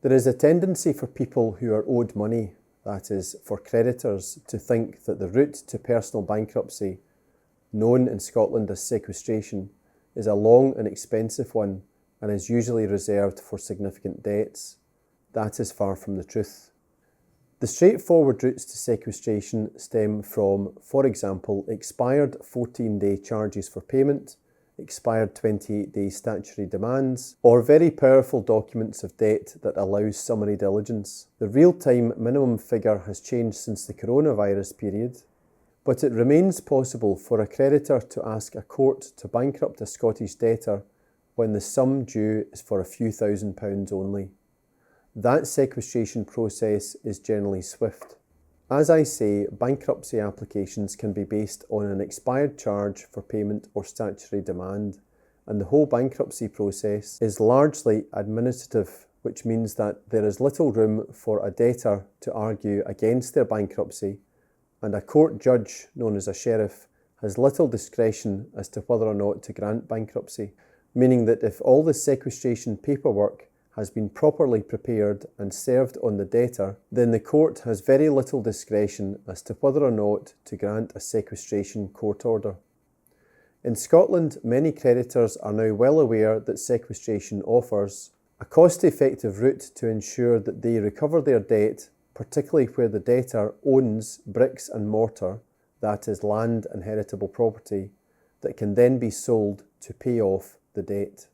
There is a tendency for people who are owed money, that is, for creditors, to think that the route to personal bankruptcy, known in Scotland as sequestration, is a long and expensive one and is usually reserved for significant debts. That is far from the truth. The straightforward routes to sequestration stem from, for example, expired 14-day charges for payment, expired 28-day statutory demands, or very powerful documents of debt that allow summary diligence. The real-time minimum figure has changed since the coronavirus period, but it remains possible for a creditor to ask a court to bankrupt a Scottish debtor when the sum due is for a few £1,000s only. That sequestration process is generally swift. As I say, bankruptcy applications can be based on an expired charge for payment or statutory demand, and the whole bankruptcy process is largely administrative, which means that there is little room for a debtor to argue against their bankruptcy, and a court judge, known as a sheriff, has little discretion as to whether or not to grant bankruptcy, meaning that if all the sequestration paperwork has been properly prepared and served on the debtor, then the court has very little discretion as to whether or not to grant a sequestration court order. In Scotland, many creditors are now well aware that sequestration offers a cost-effective route to ensure that they recover their debt, particularly where the debtor owns bricks and mortar, that is land and heritable property, that can then be sold to pay off the debt.